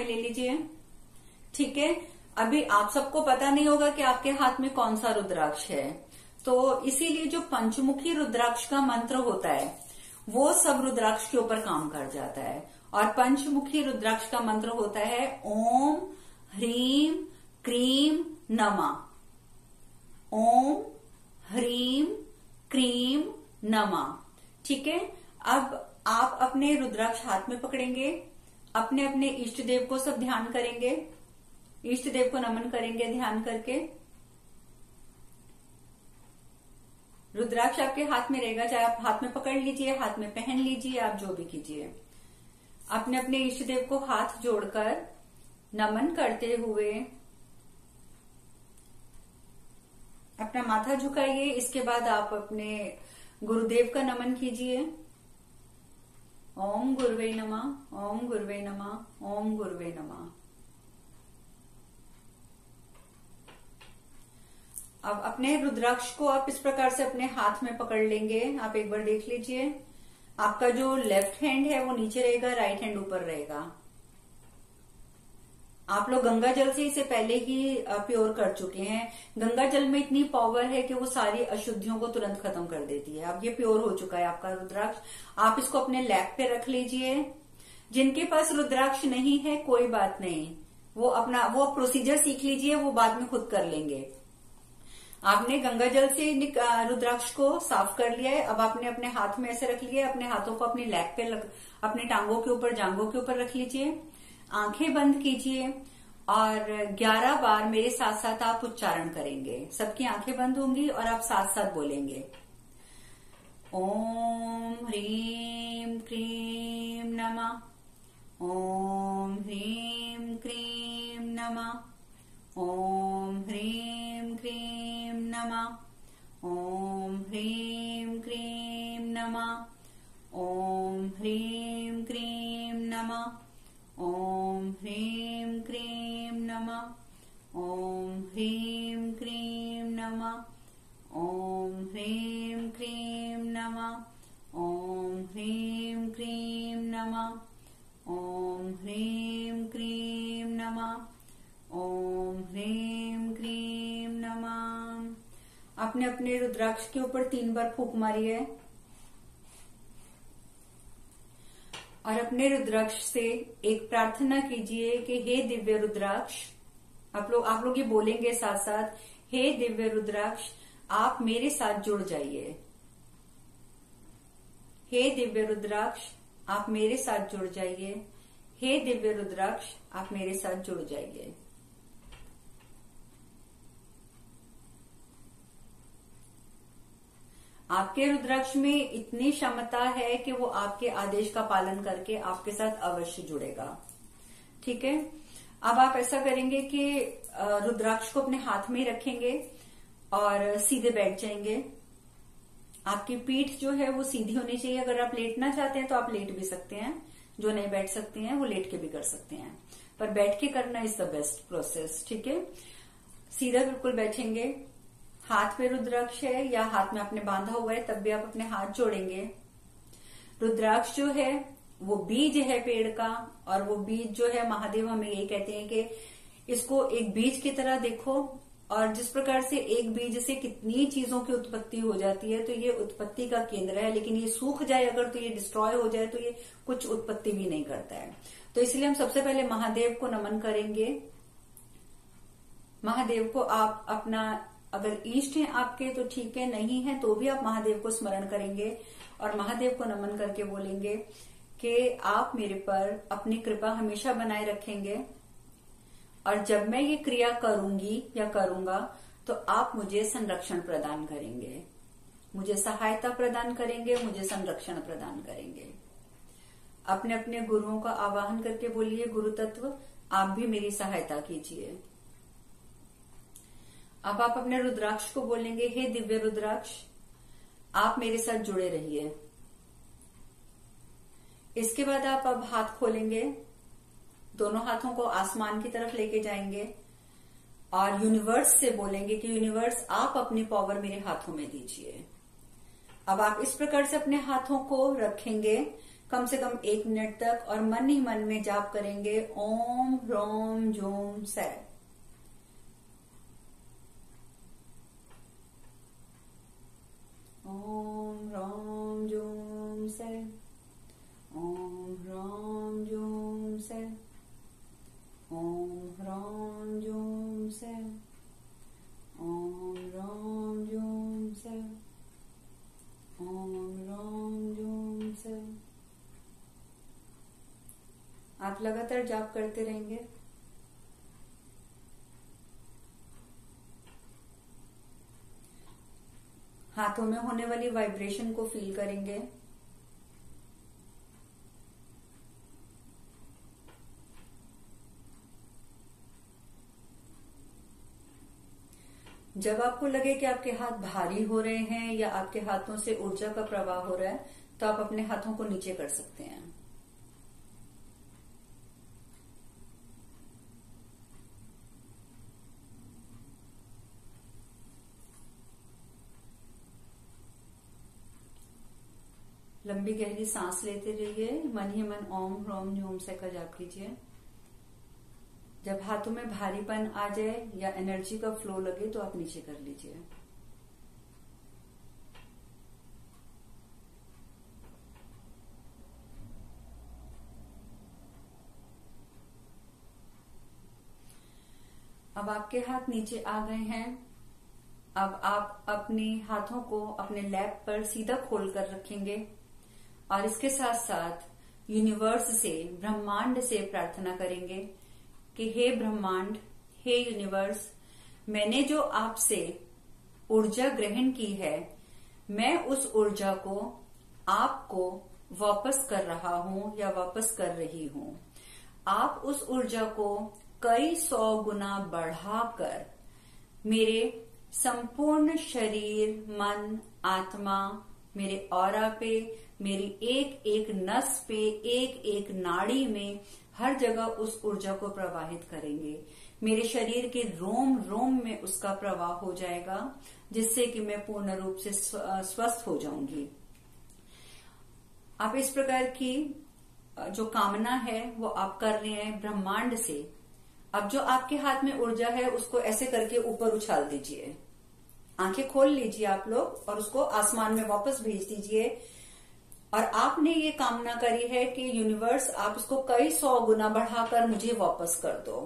ले लीजिए। ठीक है, अभी आप सबको पता नहीं होगा कि आपके हाथ में कौन सा रुद्राक्ष है, तो इसीलिए जो पंचमुखी रुद्राक्ष का मंत्र होता है वो सब रुद्राक्ष के ऊपर काम कर जाता है। और पंचमुखी रुद्राक्ष का मंत्र होता है ओम ह्रीम क्रीम नमः। ओम ह्रीम क्रीम नमः। ठीक है, अब आप अपने रुद्राक्ष हाथ में पकड़ेंगे, अपने अपने इष्ट देव को सब ध्यान करेंगे, इष्ट देव को नमन करेंगे ध्यान करके। रुद्राक्ष आपके हाथ में रहेगा, चाहे आप हाथ में पकड़ लीजिए, हाथ में पहन लीजिए, आप जो भी कीजिए। अपने अपने इष्ट देव को हाथ जोड़कर नमन करते हुए अपना माथा झुकाइए। इसके बाद आप अपने गुरुदेव का नमन कीजिए। ओम गुरुवे नमः, ओम गुरुवे नमः, ओम गुरुवे नमः। अब अपने रुद्राक्ष को आप इस प्रकार से अपने हाथ में पकड़ लेंगे। आप एक बार देख लीजिए, आपका जो लेफ्ट हैंड है वो नीचे रहेगा, राइट हैंड ऊपर रहेगा। आप लोग गंगा जल से इसे पहले ही प्योर कर चुके हैं। गंगा जल में इतनी पावर है कि वो सारी अशुद्धियों को तुरंत खत्म कर देती है। अब ये प्योर हो चुका है आपका रुद्राक्ष। आप इसको अपने लैप पे रख लीजिए। जिनके पास रुद्राक्ष नहीं है कोई बात नहीं, वो प्रोसीजर सीख लीजिए, वो बाद में खुद कर लेंगे। आपने गंगा जल से रुद्राक्ष को साफ कर लिया है। अब आपने अपने हाथ में ऐसे रख लिया, अपने हाथों को अपनी लैप पे अपने टांगों के ऊपर, जांघों के ऊपर रख लीजिए। आंखें बंद कीजिए और 11 बार मेरे साथ साथ आप उच्चारण करेंगे। सबकी आंखें बंद होंगी और आप साथ साथ बोलेंगे ओम ह्रीम क्रीम नमः, ओम ह्रीम क्रीम नमः, ओम ह्रीम क्रीम नमः, ओम ह्रीम क्रीम नमः, ओम ह्रीम क्रीम नमः, ओम ह्रीम क्रीम नमः, ओम ह्रीम क्रीम नमः, ओम ह्रीम क्रीम नमः, ओम ह्रीम क्रीम नमः, ओम ह्रीम क्रीम नमः, ओम ह्रीम क्रीम नमः। आपने अपने रुद्राक्ष के ऊपर 3 बार फूंक मारी है और अपने रुद्राक्ष से एक प्रार्थना कीजिए कि हे दिव्य रुद्राक्ष, आप लोग ये बोलेंगे साथ साथ, हे दिव्य रुद्राक्ष आप मेरे साथ जुड़ जाइए। हे दिव्य रुद्राक्ष आप मेरे साथ जुड़ जाइए। हे दिव्य रुद्राक्ष आप मेरे साथ जुड़ जाइए। आपके रुद्राक्ष में इतनी क्षमता है कि वो आपके आदेश का पालन करके आपके साथ अवश्य जुड़ेगा। ठीक है, अब आप ऐसा करेंगे कि रुद्राक्ष को अपने हाथ में ही रखेंगे और सीधे बैठ जाएंगे। आपकी पीठ जो है वो सीधी होनी चाहिए। अगर आप लेटना चाहते हैं तो आप लेट भी सकते हैं, जो नहीं बैठ सकते हैं वो लेट के भी कर सकते हैं, पर बैठ के करना इज द बेस्ट प्रोसेस। ठीक है, सीधा बिल्कुल बैठेंगे। हाथ में रुद्राक्ष है या हाथ में आपने बांधा हुआ है तब भी आप अपने हाथ जोड़ेंगे। रुद्राक्ष जो है वो बीज है पेड़ का, और वो बीज जो है महादेव हमें यही कहते हैं कि इसको एक बीज की तरह देखो। और जिस प्रकार से एक बीज से कितनी चीजों की उत्पत्ति हो जाती है, तो ये उत्पत्ति का केंद्र है। लेकिन ये सूख जाए अगर, तो ये डिस्ट्रॉय हो जाए, तो ये कुछ उत्पत्ति भी नहीं करता है। तो इसलिए हम सबसे पहले महादेव को नमन करेंगे। महादेव को आप अपना, अगर इष्ट हैं आपके तो ठीक है, नहीं है तो भी आप महादेव को स्मरण करेंगे और महादेव को नमन करके बोलेंगे कि आप मेरे पर अपनी कृपा हमेशा बनाए रखेंगे, और जब मैं ये क्रिया करूंगी या करूंगा तो आप मुझे संरक्षण प्रदान करेंगे, मुझे सहायता प्रदान करेंगे, मुझे संरक्षण प्रदान करेंगे। अपने अपने गुरुओं का आवाहन करके बोलिए, गुरु तत्व आप भी मेरी सहायता कीजिए। अब आप अपने रुद्राक्ष को बोलेंगे, हे दिव्य रुद्राक्ष आप मेरे साथ जुड़े रहिए। इसके बाद आप अब हाथ खोलेंगे, दोनों हाथों को आसमान की तरफ लेके जाएंगे और यूनिवर्स से बोलेंगे कि यूनिवर्स आप अपनी पावर मेरे हाथों में दीजिए। अब आप इस प्रकार से अपने हाथों को रखेंगे कम से कम 1 मिनट तक, और मन ही मन में जाप करेंगे ओम ह्रोम जूम सै। ओम ह्रोम जूम सै, ओम ह्रोम जूम सै, ओम ह्रोम जूम सै, ओम ह्रोम जूम सै, ओम ह्रोम जूम सै। आप लगातार जाप करते रहेंगे। हाथों में होने वाली वाइब्रेशन को फील करेंगे। जब आपको लगे कि आपके हाथ भारी हो रहे हैं या आपके हाथों से ऊर्जा का प्रवाह हो रहा है, तो आप अपने हाथों को नीचे कर सकते हैं। लंबी गहरी सांस लेते रहिए, मन ही मन ओम ह्रोम ह्यूम से का जाप कीजिए। जब हाथों में भारीपन आ जाए या एनर्जी का फ्लो लगे तो आप नीचे कर लीजिए। अब आपके हाथ नीचे आ गए हैं। अब आप अपने हाथों को अपने लैप पर सीधा खोलकर रखेंगे और इसके साथ साथ यूनिवर्स से, ब्रह्मांड से प्रार्थना करेंगे कि हे ब्रह्मांड, हे यूनिवर्स, मैंने जो आपसे ऊर्जा ग्रहण की है, मैं उस ऊर्जा को आपको वापस कर रहा हूं या वापस कर रही हूं। आप उस ऊर्जा को कई 100 गुना बढ़ाकर मेरे संपूर्ण शरीर, मन, आत्मा, मेरे ऑरा पे, मेरी एक एक नस पे, एक एक नाड़ी में, हर जगह उस ऊर्जा को प्रवाहित करेंगे। मेरे शरीर के रोम रोम में उसका प्रवाह हो जाएगा, जिससे कि मैं पूर्ण रूप से स्वस्थ हो जाऊंगी। आप इस प्रकार की जो कामना है वो आप कर रहे हैं ब्रह्मांड से। अब जो आपके हाथ में ऊर्जा है उसको ऐसे करके ऊपर उछाल दीजिए। आंखें खोल लीजिए आप लोग और उसको आसमान में वापस भेज दीजिए। और आपने ये कामना करी है कि यूनिवर्स, आप उसको कई 100 गुना बढ़ाकर मुझे वापस कर दो।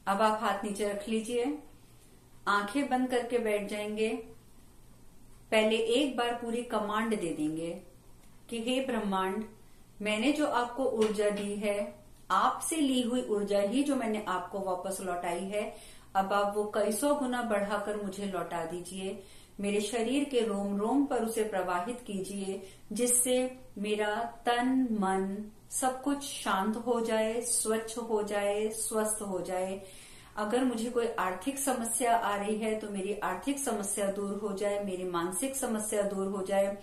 अब आप हाथ नीचे रख लीजिए, आंखें बंद करके बैठ जाएंगे। पहले एक बार पूरी कमांड दे देंगे कि हे ब्रह्मांड, मैंने जो आपको ऊर्जा दी है, आपसे ली हुई ऊर्जा ही जो मैंने आपको वापस लौटाई है, अब आप वो कई 100 गुना बढ़ाकर मुझे लौटा दीजिए। मेरे शरीर के रोम रोम पर उसे प्रवाहित कीजिए, जिससे मेरा तन, मन सब कुछ शांत हो जाए, स्वच्छ हो जाए, स्वस्थ हो जाए। अगर मुझे कोई आर्थिक समस्या आ रही है तो मेरी आर्थिक समस्या दूर हो जाए, मेरी मानसिक समस्या दूर हो जाए।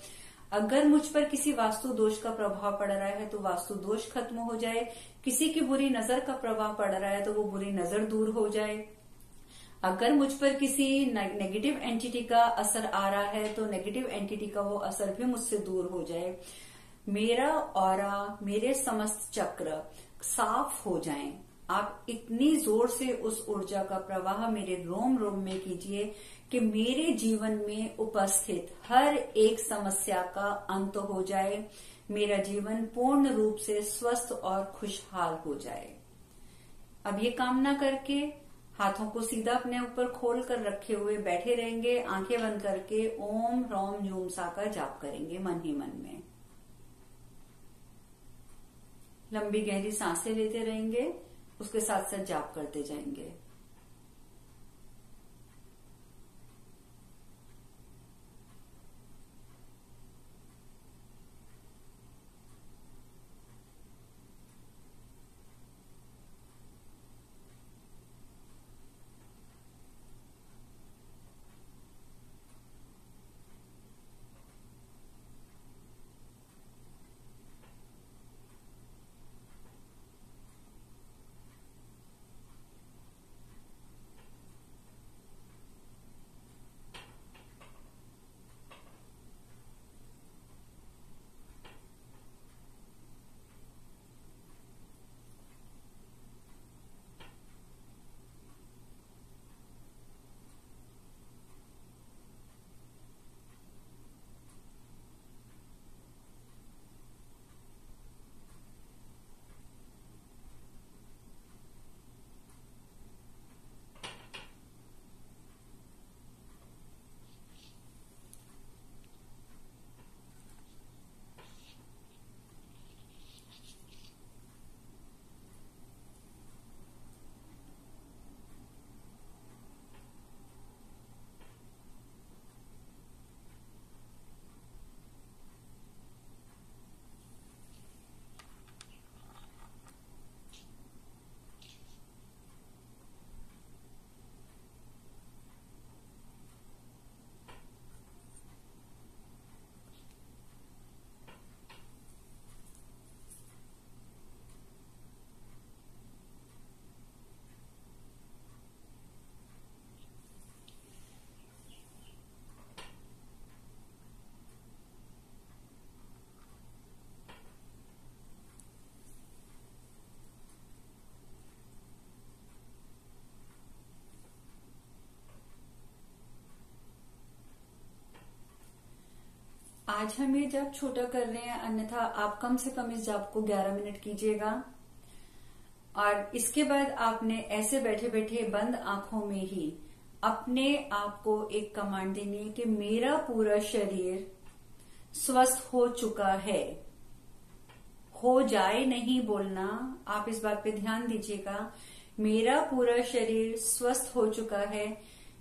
अगर मुझ पर किसी वास्तु दोष का प्रभाव पड़ रहा है तो वास्तु दोष खत्म हो जाए। किसी की बुरी नजर का प्रभाव पड़ रहा है तो वो बुरी नजर दूर हो जाए। अगर मुझ पर किसी नेगेटिव एंटिटी का असर आ रहा है तो नेगेटिव एंटिटी का वो असर भी मुझसे दूर हो जाए। मेरा ऑरा, मेरे समस्त चक्र साफ हो जाएं। आप इतनी जोर से उस ऊर्जा का प्रवाह मेरे रोम रोम में कीजिए कि मेरे जीवन में उपस्थित हर एक समस्या का अंत हो जाए, मेरा जीवन पूर्ण रूप से स्वस्थ और खुशहाल हो जाए। अब ये कामना करके हाथों को सीधा अपने ऊपर खोल कर रखे हुए बैठे रहेंगे, आंखें बंद करके ओम ह्रोम ह्यूम सा का जाप करेंगे मन ही मन में। लंबी गहरी सांसें लेते रहेंगे, उसके साथ साथ जाप करते जाएंगे। आज हम ये जाप छोटा कर रहे हैं, अन्यथा आप कम से कम इस जाप को 11 मिनट कीजिएगा। और इसके बाद आपने ऐसे बैठे बैठे बंद आंखों में ही अपने आप को एक कमांड देनी है कि मेरा पूरा शरीर स्वस्थ हो चुका है। हो जाए नहीं बोलना, आप इस बात पे ध्यान दीजिएगा। मेरा पूरा शरीर स्वस्थ हो चुका है,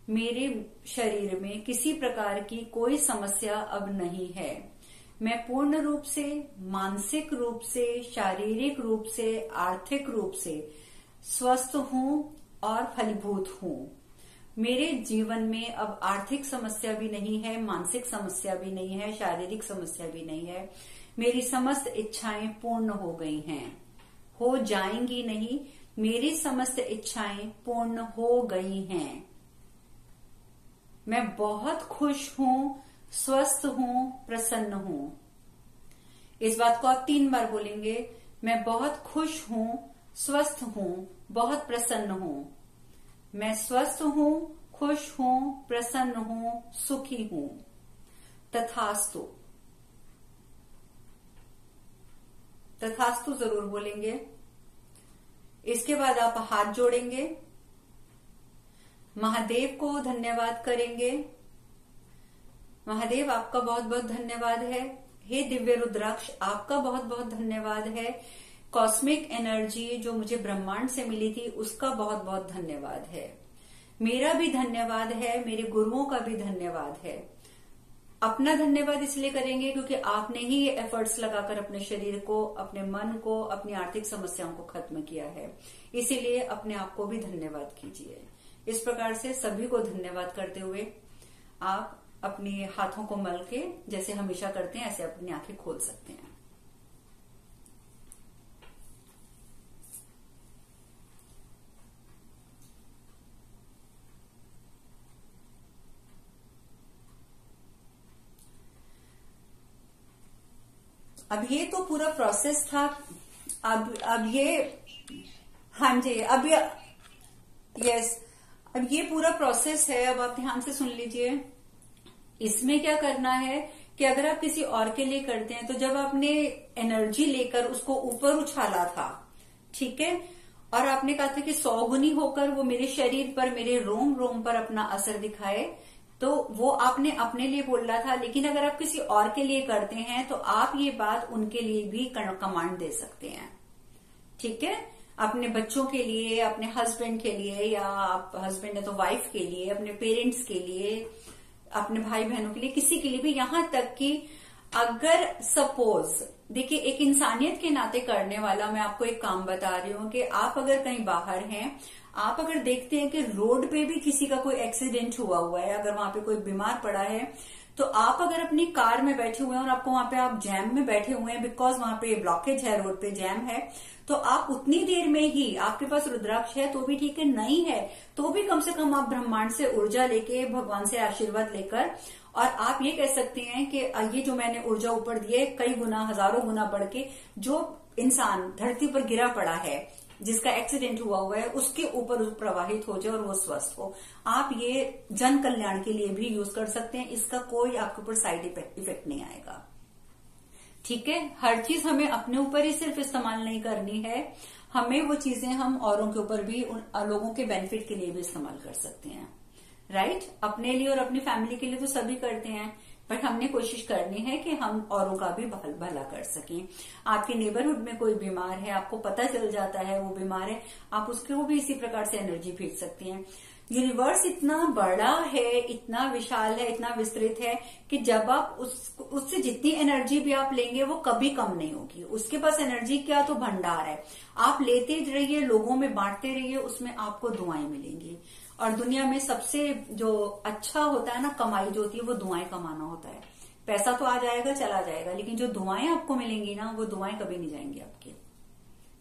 मेरे शरीर में किसी प्रकार की कोई समस्या अब नहीं है। मैं पूर्ण रूप से, मानसिक रूप से, शारीरिक रूप से, आर्थिक रूप से स्वस्थ हूं और फलीभूत हूं। मेरे जीवन में अब आर्थिक समस्या भी नहीं है, मानसिक समस्या भी नहीं है, शारीरिक समस्या भी नहीं है। मेरी समस्त इच्छाएं पूर्ण हो गई हैं, हो जाएंगी नहीं, मेरी समस्त इच्छाएं पूर्ण हो गई हैं। मैं बहुत खुश हूं, स्वस्थ हूं, प्रसन्न हूं। इस बात को आप 3 बार बोलेंगे। मैं बहुत खुश हूं, स्वस्थ हूं, बहुत प्रसन्न हूं। मैं स्वस्थ हूं, खुश हूं, प्रसन्न हूं, सुखी हूं। तथास्तु। तथास्तु जरूर बोलेंगे। इसके बाद आप हाथ जोड़ेंगे, महादेव को धन्यवाद करेंगे। महादेव आपका बहुत बहुत धन्यवाद है। हे दिव्य रुद्राक्ष, आपका बहुत बहुत धन्यवाद है। कॉस्मिक एनर्जी जो मुझे ब्रह्मांड से मिली थी उसका बहुत बहुत धन्यवाद है। मेरा भी धन्यवाद है, मेरे गुरुओं का भी धन्यवाद है। अपना धन्यवाद इसलिए करेंगे क्योंकि आपने ही ये एफर्ट्स लगाकर अपने शरीर को, अपने मन को, अपनी आर्थिक समस्याओं को खत्म किया है। इसीलिए अपने आप को भी धन्यवाद कीजिए। इस प्रकार से सभी को धन्यवाद करते हुए आप अपने हाथों को मल के जैसे हमेशा करते हैं ऐसे अपनी आंखें खोल सकते हैं। अब ये तो पूरा प्रोसेस था। अब ये, हाँ जी, अब ये पूरा प्रोसेस है। अब आप ध्यान से सुन लीजिए। इसमें क्या करना है कि अगर आप किसी और के लिए करते हैं तो जब आपने एनर्जी लेकर उसको ऊपर उछाला था, ठीक है, और आपने कहा था कि 100 गुनी होकर वो मेरे शरीर पर, मेरे रोम रोम पर अपना असर दिखाए, तो वो आपने अपने लिए बोला था। लेकिन अगर आप किसी और के लिए करते हैं तो आप ये बात उनके लिए भी कमांड दे सकते हैं, ठीक है। अपने बच्चों के लिए, अपने हस्बैंड के लिए, या आप हस्बैंड है तो वाइफ के लिए, अपने पेरेंट्स के लिए, अपने भाई बहनों के लिए, किसी के लिए भी। यहां तक कि अगर सपोज, देखिए, एक इंसानियत के नाते करने वाला मैं आपको एक काम बता रही हूं कि आप अगर कहीं बाहर हैं, आप अगर देखते हैं कि रोड पे भी किसी का कोई एक्सीडेंट हुआ है, अगर वहां पे कोई बीमार पड़ा है, तो आप अगर अपनी कार में बैठे हुए हैं और आपको वहां पे आप जैम में बैठे हुए हैं, बिकॉज वहां पे ब्लॉकेज है, रोड पे जैम है, तो आप उतनी देर में ही, आपके पास रुद्राक्ष है तो भी ठीक है, नहीं है तो भी कम से कम आप ब्रह्मांड से ऊर्जा लेके, भगवान से आशीर्वाद लेकर, और आप ये कह सकते हैं कि ये जो मैंने ऊर्जा ऊपर दी है, कई गुना, हजारों गुना बढ़ के जो इंसान धरती पर गिरा पड़ा है, जिसका एक्सीडेंट हुआ है, उसके ऊपर प्रवाहित हो जाए और वो स्वस्थ हो। आप ये जन कल्याण के लिए भी यूज कर सकते हैं। इसका कोई आपके ऊपर साइड इफेक्ट नहीं आएगा, ठीक है। हर चीज हमें अपने ऊपर ही सिर्फ इस्तेमाल नहीं करनी है, हमें वो चीजें हम औरों के ऊपर भी, उन लोगों के बेनिफिट के लिए भी इस्तेमाल कर सकते हैं, राइट। अपने लिए और अपनी फैमिली के लिए तो सभी करते हैं, बट हमने कोशिश करनी है कि हम औरों का भी भला कर सकें। आपके नेबरहुड में कोई बीमार है, आपको पता चल जाता है वो बीमार है, आप उसको भी इसी प्रकार से एनर्जी भेज सकते हैं। यूनिवर्स इतना बड़ा है, इतना विशाल है, इतना विस्तृत है कि जब आप उससे जितनी एनर्जी भी आप लेंगे वो कभी कम नहीं होगी। उसके पास एनर्जी क्या तो भंडार है। आप लेते रहिए, लोगों में बांटते रहिए, उसमें आपको दुआएं मिलेंगी। और दुनिया में सबसे जो अच्छा होता है ना, कमाई जो होती है, वो दुआएं कमाना होता है। पैसा तो आ जाएगा, चला जाएगा, लेकिन जो दुआएं आपको मिलेंगी ना, वो दुआएं कभी नहीं जाएंगी आपकी,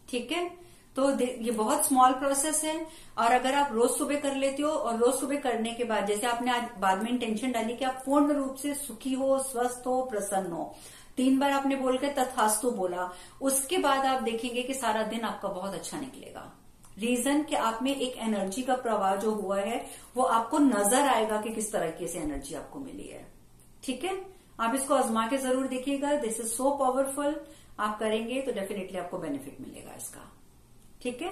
ठीक है। तो ये बहुत स्मॉल प्रोसेस है, और अगर आप रोज सुबह कर लेते हो, और रोज सुबह करने के बाद, जैसे आपने आज बाद में इंटेंशन डाली कि आप पूर्ण रूप से सुखी हो, स्वस्थ हो, प्रसन्न हो, 3 बार आपने बोलकर तथास्तु बोला, उसके बाद आप देखेंगे कि सारा दिन आपका बहुत अच्छा निकलेगा। रीजन कि आप में एक एनर्जी का प्रवाह जो हुआ है वो आपको नजर आएगा कि किस तरीके से एनर्जी आपको मिली है, ठीक है। आप इसको आजमा के जरूर देखिएगा। This is so powerful. आप करेंगे तो डेफिनेटली आपको बेनिफिट मिलेगा इसका। ठीक है।